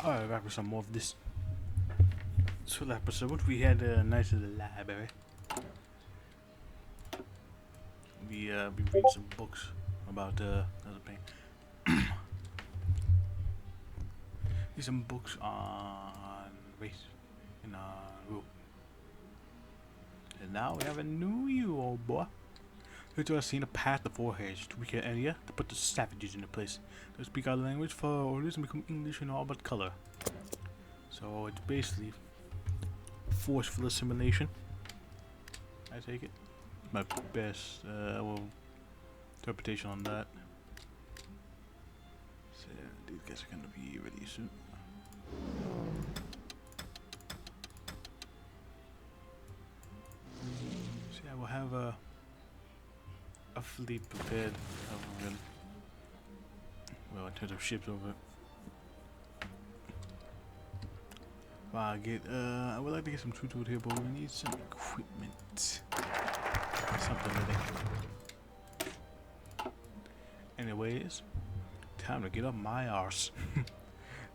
Alright, back with some more of this. So last episode we had a nice little library. We read some books about some books on race in rule. And now we have a new you, old boy. We have seen a path before hedge to weaken area to put the savages into place. They speak our language for orders and become English and all but color. So it's basically forceful assimilation. I take it. My best interpretation on that. So these guys are gonna be ready soon. So yeah, we'll have a fleet prepared. Well, in terms of ships over. Wow, I would like to get some true here, but we need some equipment. Something ready. Anyways, time to get up my arse.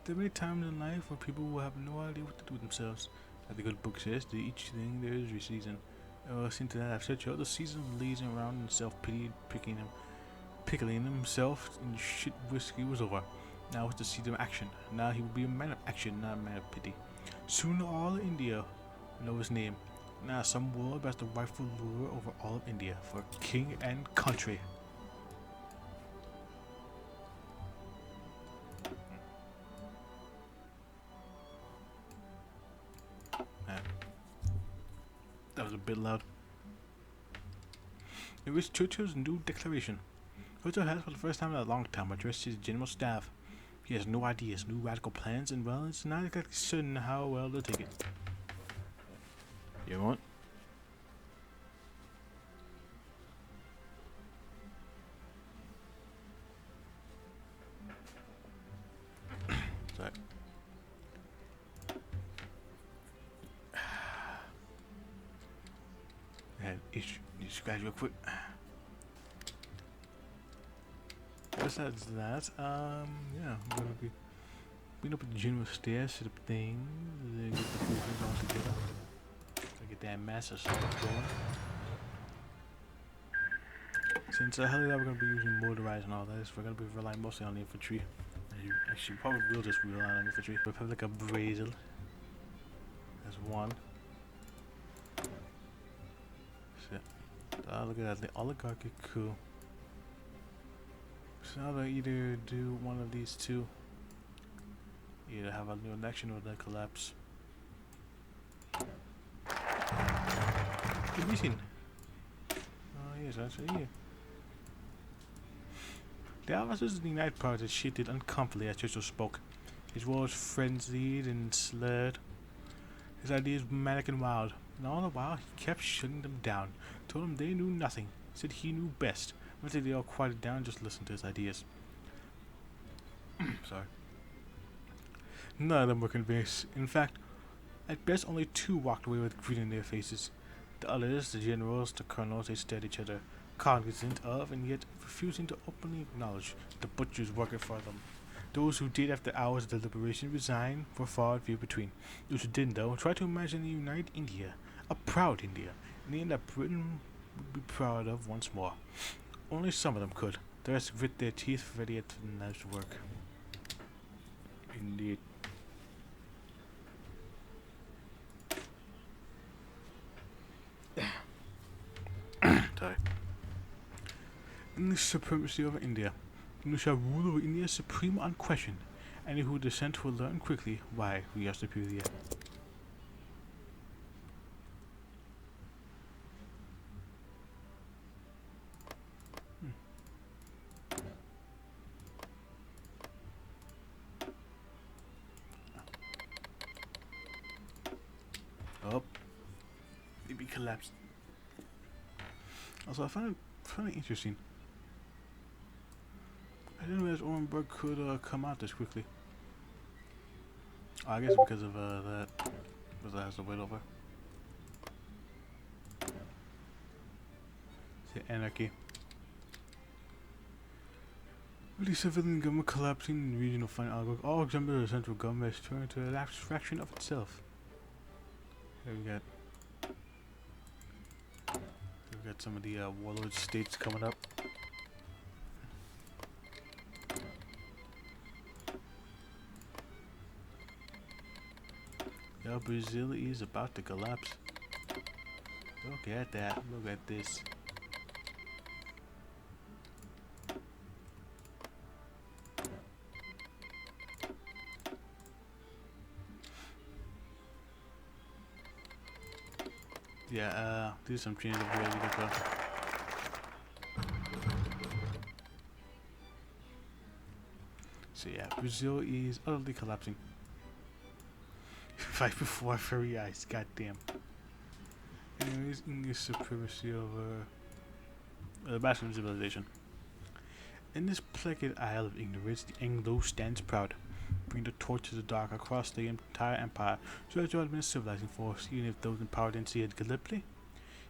There may be times in life where people will have no idea what to do with themselves. Like the good book says, to each thing there is a season. Seen to that I've said, the season of lazing around and self-pity, pickling himself in shit whiskey was over. Now it's the season of action. Now he will be a man of action, not a man of pity. Soon all India will know his name. Now some world has the rightful ruler over all of India for king and country. That was a bit loud. It was Churchill's new declaration. Churchill has, for the first time in a long time, addressed his general staff. He has no ideas, no radical plans, and well, it's not exactly certain how well they'll take it. You want? Sorry. Just guys real quick. Besides that, yeah, I'm gonna be being up at the general stairs, set up things, then get the focus all together. Get that massive stuff going. Since hell yeah, we're gonna be using motorized and all that, we're gonna be relying mostly on the infantry. Actually, probably will just rely on infantry. Republic of Brazil. That's one. So, look at that, the oligarchy coup. So now they either do one of these two. Either have a new election or they collapse. Good meeting. Oh yes, that's here. The officers of the United Party shifted uncomfortably as Churchill spoke. His words frenzied and slurred. His ideas manic and wild. And all the while he kept shutting them down. Told them they knew nothing. Said he knew best. Eventually they all quieted down and just listened to his ideas. Sorry. None of them were convinced. In fact, at best only two walked away with grin in their faces. The others, the generals, the colonels, they stared at each other, cognizant of and yet refusing to openly acknowledge the butchers working for them. Those who did after hours of deliberation resigned were far and few between. Those who didn't, though, tried to imagine a united India, a proud India, an India that Britain would be proud of once more. Only some of them could. The rest grit their teeth ready at the night's work. Indeed. Sorry. English supremacy over India. English shall rule over India supreme unquestioned. Any who dissent will learn quickly why we are superior. Oh, maybe collapsed. Also, I found it interesting. I didn't realize Orenburg could come out this quickly. I guess because of that. Because I has to wait over. See, anarchy. With the civilian government collapsing and regional funding, all examples of the central government is turned to an abstraction of itself. Here we got some of the warlord states coming up. Yeah, Brazil is about to collapse. Look at that. Look at this. Yeah, do some changes over here. So yeah, Brazil is utterly collapsing. Right before our very eyes, goddamn. Anyways, English supremacy over Basque civilization. In this plagued isle of ignorance, the Anglo stands proud, bring the torch of the dark across the entire empire, so that you have been a civilizing force, even if those in power didn't see it Gallipoli.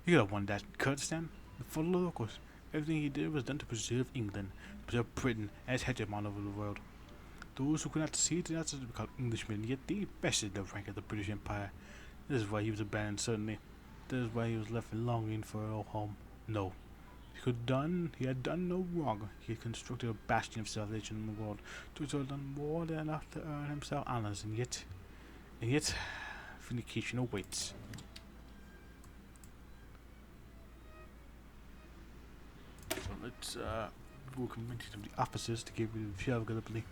You could have won that Kurdistan. For the locals, everything he did was done to preserve England, to preserve Britain as hegemon over the world. Those who could not see it did not be called Englishmen, yet they bested the rank of the British Empire. This is why he was abandoned, certainly. This is why he was left longing for a home. No. He had done no wrong. He had constructed a bastion of civilization in the world, to have done more than enough to earn himself honors, and yet, vindication awaits. So let's work on mention of the officers to give you the feel of Gallipoli.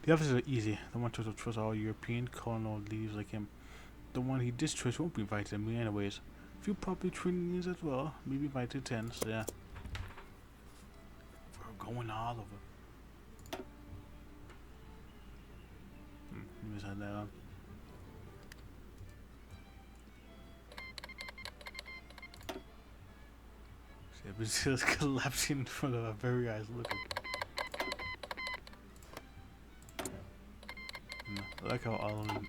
The officers are easy. The one to trust all European colonial leaders like him. The one he distrusts won't be invited to me anyways. A few properly trained as well, maybe invited 10, so yeah. We're going all over. Let me just have that on. See, Brazil's collapsing in front of our very eyes. Look. I like how all of them.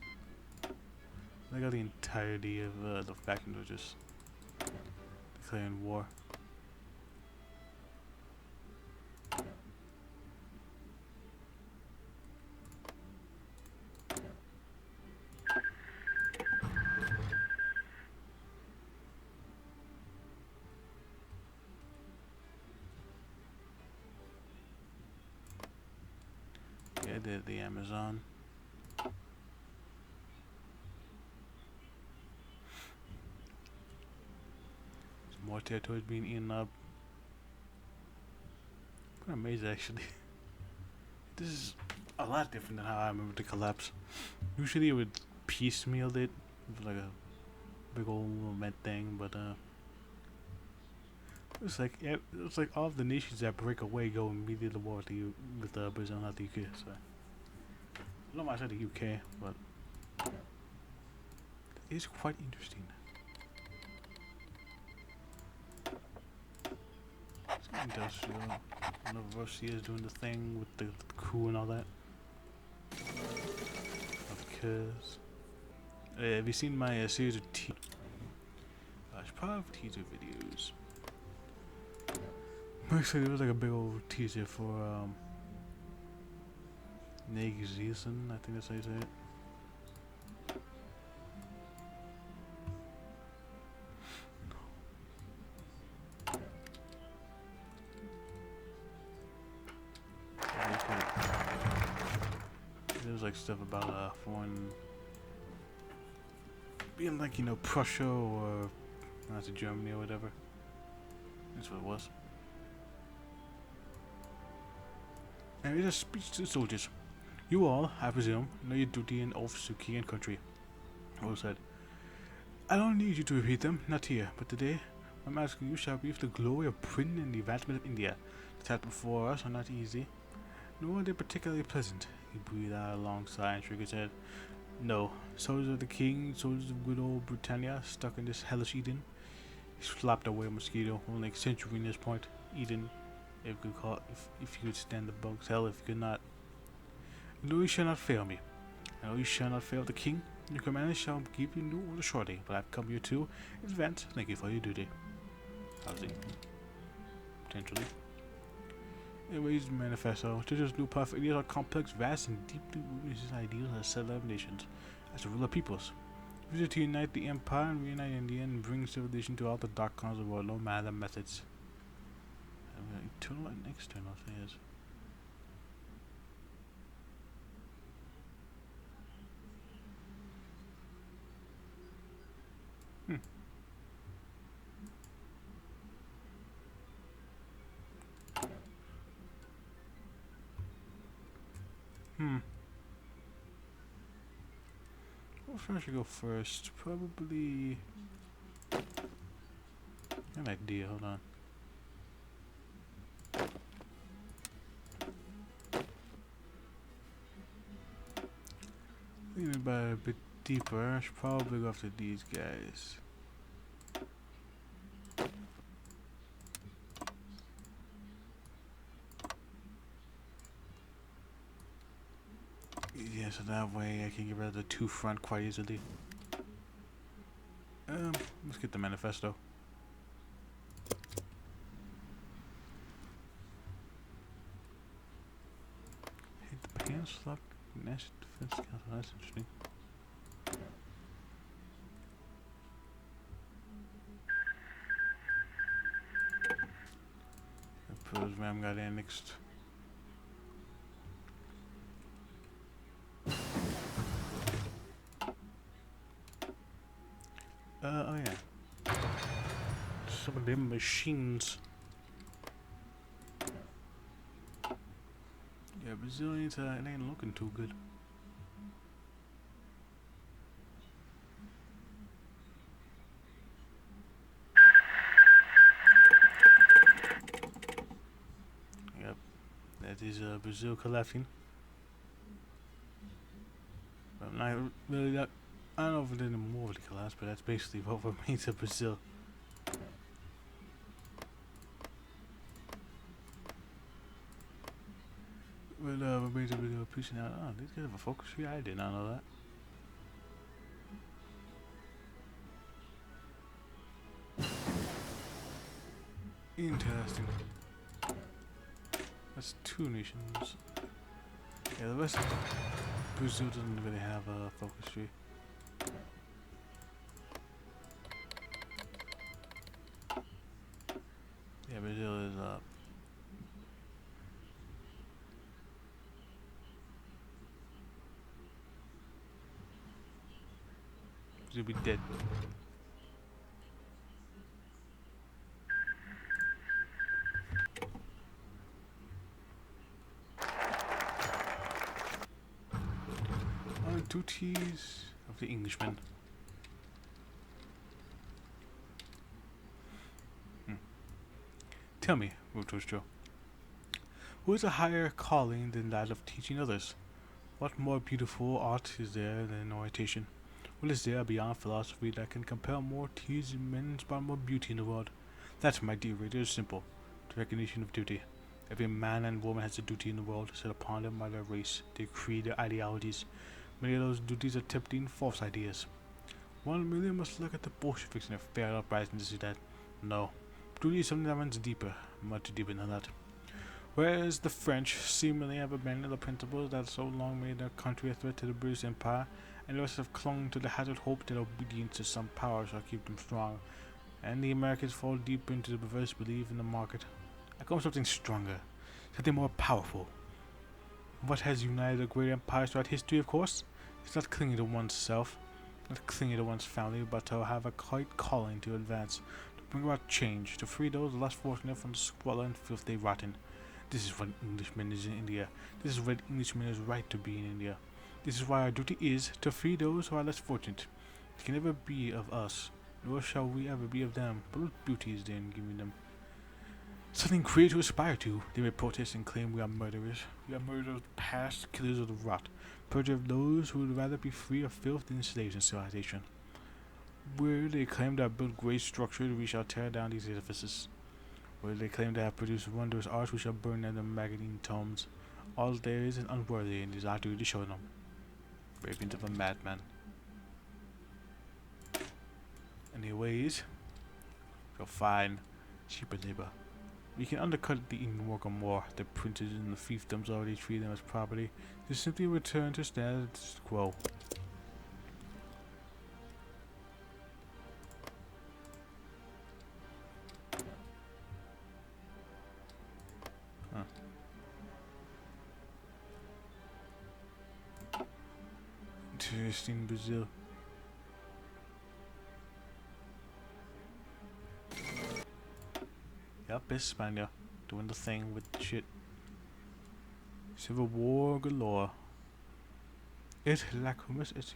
I like how the entirety of the factions are just declaring war. Yeah, the Amazon. More territories being eaten up. Quite amazing, actually. This is a lot different than how I remember the collapse. Usually it would piecemeal it with like a big old event thing, but it's like all of the nations that break away go immediately to war with Brazil, not the UK. So I don't know why I said the UK, but it is quite interesting. Industrial. One of Russia is doing the thing with the coup and all that. Because have you seen my series of teaser videos? Actually, there was like a big old teaser for Negzisen, I think that's how you say it. There was like stuff about foreign being like, you know, Prussia or Nazi Germany or whatever. That's what it was. And it is a speech to the soldiers. You all, I presume, know your duty in oaths to king and country. All said, I don't need you to repeat them, not here, but today I'm asking you shall brief the glory of Britain and the advancement of India. The tasks before us are not easy, nor are they particularly pleasant. He breathed out a long sigh and shook his head. No, soldiers of the king, soldiers of good old Britannia, stuck in this hellish Eden. He slapped away a mosquito, only accentuating his point. Eden, if you could stand the bug's hell, if you could not. No, you shall not fail me. No, you shall not fail the king. Your commander shall give you new order shortly, but I've come here to advance. Thank you for your duty. Housing. Potentially. Anyways, manifesto. Churchill's new path ideas are complex, vast, and deeply rooted in his ideals as settler of nations, as a ruler of peoples. He wishes to unite the empire and reunite India and bring civilization to all the dark corners of the world, no matter the methods. Internal and external affairs. What should I go first? Probably an idea, hold on. Thinking about it a bit deeper, I should probably go after these guys. Yeah, so that way I can get rid of the two front quite easily. Let's get the manifesto. Hit the pants lock National Defense Council, that's interesting. Program got annexed. Oh yeah. Some of them machines. Yeah, Brazilians, it ain't looking too good. Yep, that is Brazil collapsing. But not really that. I don't know if it didn't more of the collapse, but that's basically what remains of Brazil. Well, remains of Brazil pushing out. Oh, these guys have a focus tree? I did not know that. Interesting. That's two nations. Yeah, the rest of Brazil doesn't really have a focus tree. Yeah, Brazil is Brazil be dead. Duties of the Englishmen. Tell me, Churchill, who is a higher calling than that of teaching others? What more beautiful art is there than orientation? What is there beyond philosophy that can compel more tears and men inspire more beauty in the world? That, my dear reader, is simple. The recognition of duty. Every man and woman has a duty in the world set upon them by their race, their creed, their ideologies. Many of those duties are tempting false ideas. One really must look at the Bolsheviks and their failed uprising to see that. No. Duty is something that runs deeper, much deeper than that. Whereas the French seemingly have abandoned the principles that so long made their country a threat to the British Empire, and the rest have clung to the hazard hope that obedience to some power shall keep them strong, and the Americans fall deeper into the perverse belief in the market. I come something stronger, something more powerful. What has united the great empires throughout history, of course? It's not clinging to oneself, not clinging to one's family, but to have a quite calling to advance, to bring about change, to free those less fortunate from the squalor and filth they rot in. This is what an Englishman is in India. This is what an Englishman is right to be in India. This is why our duty is to free those who are less fortunate. It can never be of us, nor shall we ever be of them, but what beauty is there in giving them something great to aspire to? They may protest and claim we are murderers. We are murderers of the past, killers of the rot, purger of those who would rather be free of filth than slaves in civilization. Where they claim to have built great structures, we shall tear down these edifices. Where they claim to have produced wondrous arts, we shall burn them in magazine tomes. All there is unworthy, and it is our duty to show them. Ravings of a madman. Anyways, you'll find cheaper labor. We can undercut the Inwalker more. The princes and the fiefdoms already treat them as property. Just simply return to status quo. Huh. Interesting, Brazil. Yep, it's Spania. Doing the thing with shit. Civil war galore. It lacumus is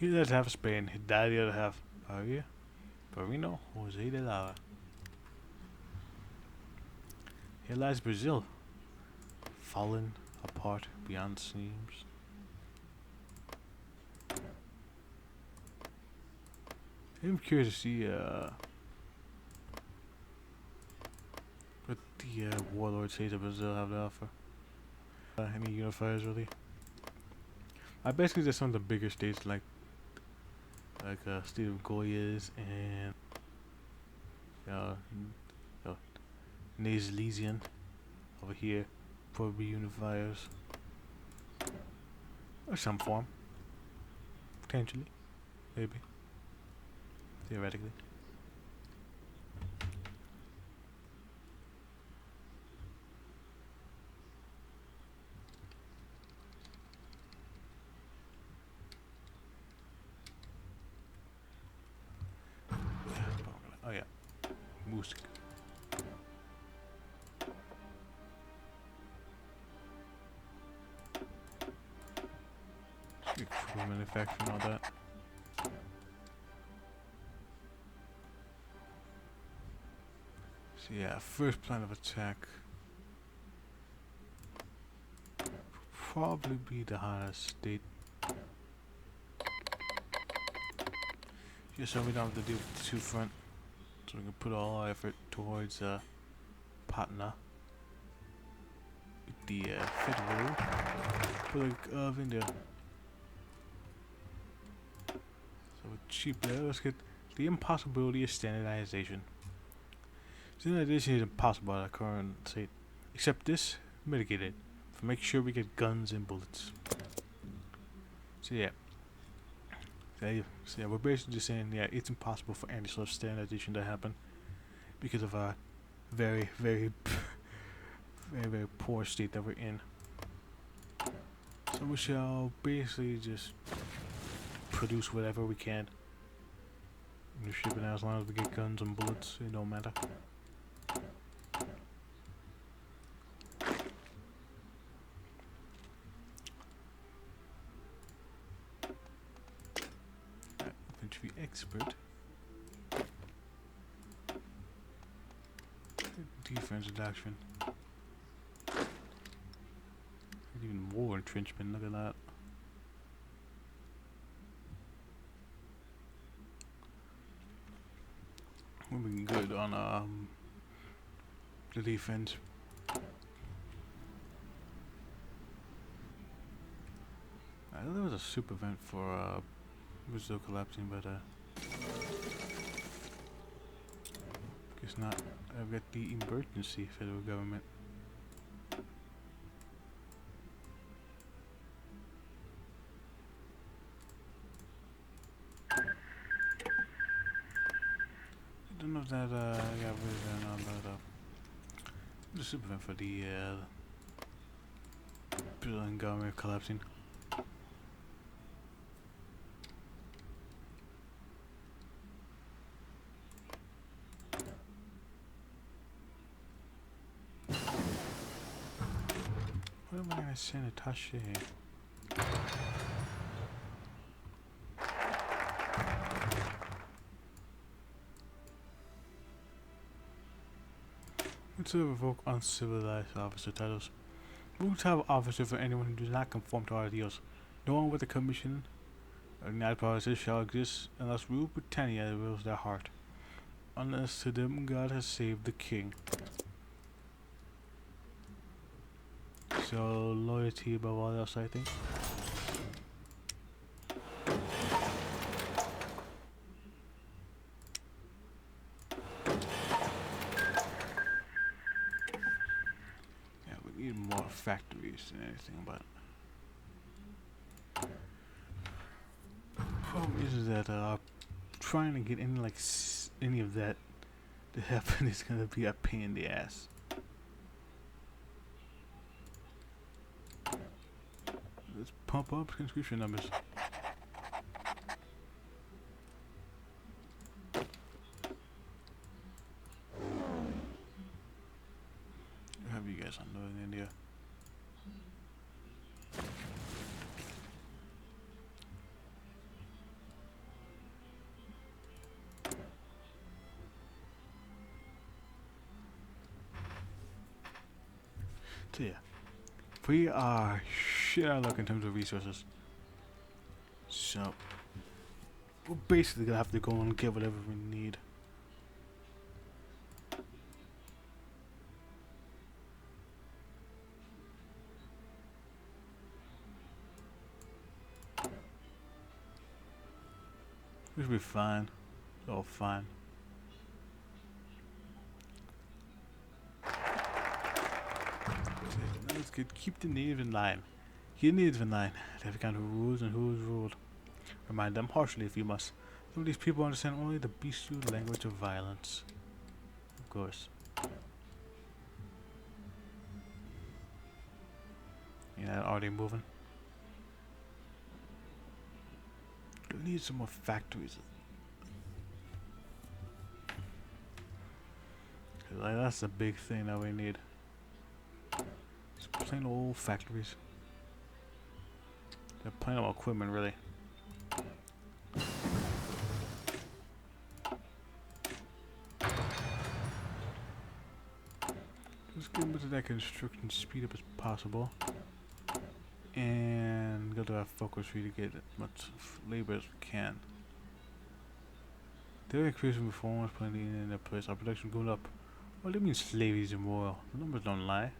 he does half Spain, he died the other half. Maria, Perino, Jose de Lara. Here lies Brazil, fallen apart beyond seams. I'm curious to see what the warlord states of Brazil have to offer. Any unifiers really? I basically just some of the bigger states like state of Goiás and uh, Naslesian over here, probably unifiers or some form, potentially, maybe, theoretically. Oh yeah, music. Cool manufacturing, all that. So yeah, first plan of attack probably be the hardest state. Just so we don't have to deal with the two front, so we can put all our effort towards Patna. With the federal Republic of India. So cheap there, let's get the impossibility of standardization. Standardization is impossible at our current state. Except this, mitigate it. For make sure we get guns and bullets. So yeah. So yeah, we're basically just saying, yeah, it's impossible for any sort of standardization to happen because of our very, very, very, very poor state that we're in. So we shall basically just produce whatever we can. And ship it out as long as we get guns and bullets, it don't matter. Infantry expert. Defense doctrine. Even more entrenchment, look at that. We're looking good on the defense. I thought there was a super event for Brazil collapsing, but guess not. I've got the emergency federal government. I don't know if that got rid of that or not, but the super event for the Brazilian government collapsing. What am I gonna send a Tashi? Let's revoke uncivilized officer titles. Rules have officers for anyone who does not conform to our ideals. No one with a commission or United Provinces shall exist unless Rule Britannia wills their heart. Unless to them God has saved the king. So loyalty above all else, I think. Yeah, we need more factories than anything, but problem is that trying to get any any of that to happen is gonna be a pain in the ass. Let's pump up conscription numbers. Have you guys on Northern India? So yeah, we are shit out of luck in terms of resources. So we're basically gonna have to go and get whatever we need. We should be fine. It's all fine. Let's keep the natives in line. Keep the natives in line. They have kind of rules and who is ruled. Remind them harshly if you must. Some of these people understand only the bestial language of violence. Of course. Yeah, are they moving? We need some more factories. Like, that's the big thing that we need. Just plain old factories. They're plain old equipment, really. Just get much of that construction speed up as possible. And go to our focus tree to get as much labor as we can. They're increasing reforms, plenty in their place. Our production going up. Well, that means slavery is immoral. The numbers don't lie.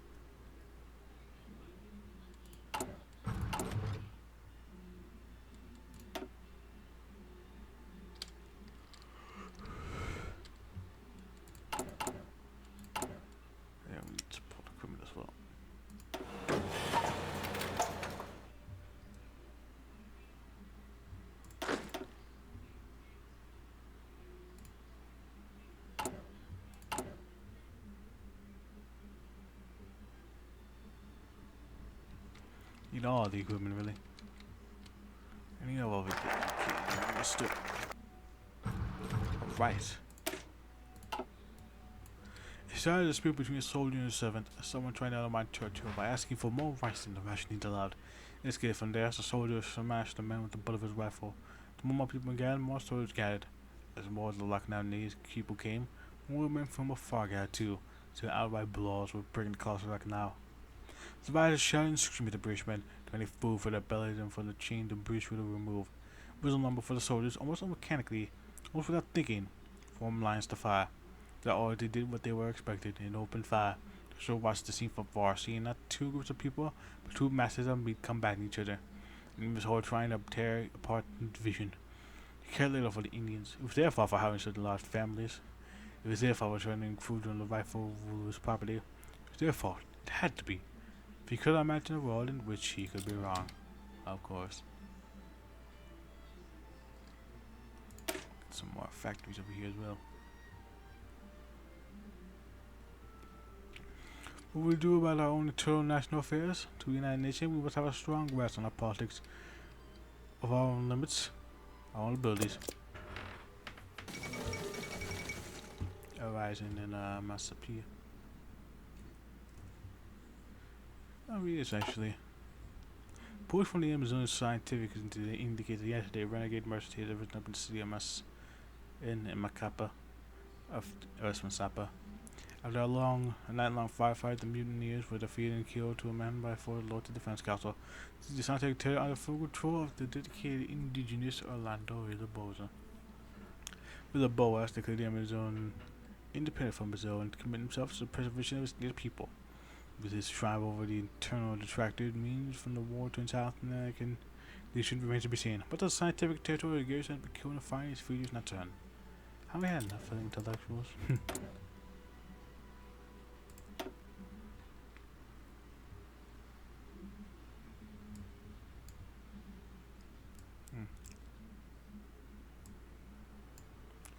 Yeah, we need support equipment as well. Need all the equipment, really. And you know what we did. Okay, let's do it. Alright. He started a dispute between a soldier and a servant. Someone trying to undermine Churchill by asking for more rice than the rationings allowed. It escalated from there as the soldier smashed the man with the butt of his rifle. The more people gathered, more soldiers gathered. As more of the lockdown days people came, more men from afar gathered too. So outright blows were breaking the closer like now. The riders shouted and screamed at the British men, to any food for their bellies and for the chain the British would remove. Whistle number for the soldiers, almost mechanically, almost without thinking, formed lines to fire. They already did what they were expected and opened fire. The show watched the scene from far, seeing not two groups of people, but two masses of meat combating each other. And it was all trying to tear apart the division. He cared little for the Indians. It was their fault for having such large families. It was their fault for turning food on the rightful ruler's property. It was their fault. It had to be. If he could imagine a world in which he could be wrong. Of course. Some more factories over here as well. What we do about our own internal national affairs to the United Nations, we must have a strong grasp on our politics of our own limits, our own abilities. Arising in Massapia. Not really, actually. Reports from the Amazon Scientific indicate that yesterday renegade mercenaries have risen up in the city of in Macapa of Masapa. After a night-long firefight, the mutineers were defeated and killed to a man by Fort Lord Defense Council. The scientific terror under full control of the dedicated indigenous Orlando Villa Boas declared the Amazon independent from Brazil and committed himself to the preservation of its native people. With his tribe over the internal detracted means from the war to South American nation remains to be seen. But the scientific territory of Gears has been killed and fighting his features not turn. Have we had enough of intellectuals?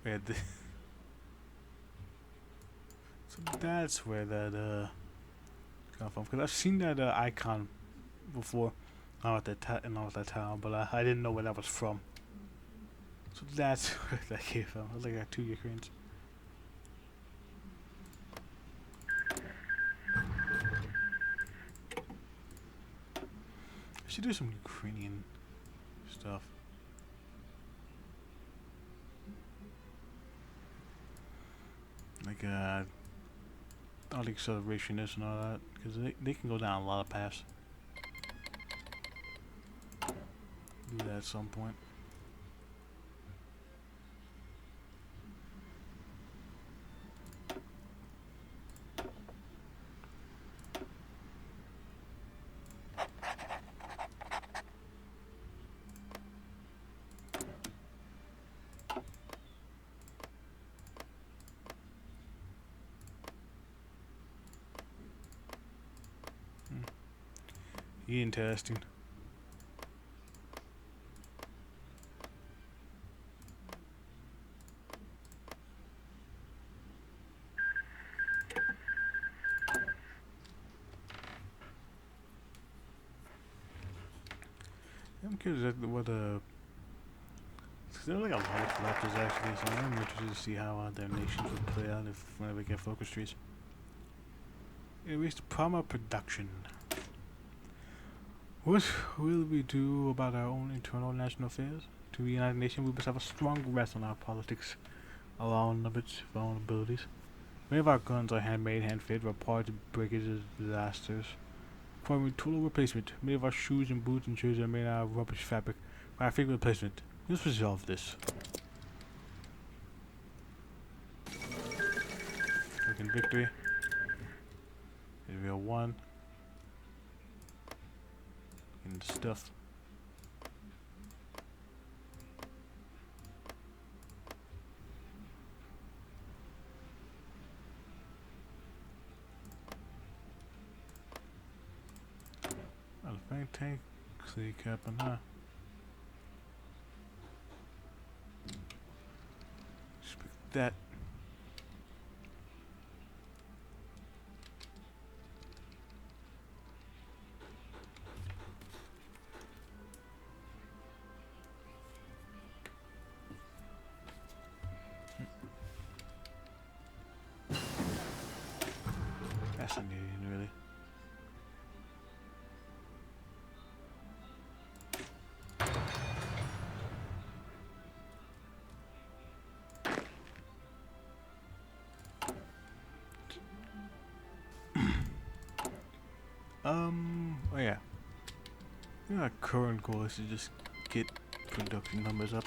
Yeah, so that's where that come from. Because I've seen that icon before. Not at that town, but I didn't know where that was from. So that's where that came from. I was like, I got 2 Ukrainians. I should do some Ukrainian stuff. Like all the acceleration is and all that, because they can go down a lot of paths. Do that at some point. Interesting. I'm curious what there are like a lot of collapses actually, so I'm interested to see how their nations would play out if whenever we get focus trees. Anyways, the problem of production. What will we do about our own internal national affairs? To the United Nations, we must have a strong grasp on our politics, allowing of its vulnerabilities. Many of our guns are handmade, hand-fit, or parts of breakages, disasters, requiring total replacement. Many of our shoes and boots and shoes are made out of rubbish fabric, require frequent replacement. Let's resolve this. Looking victory. Reveal 1. And stuff. Bank tank, clear cap on her. Expect that. That's not needed, really. Oh yeah. Our current goal is to just get production numbers up.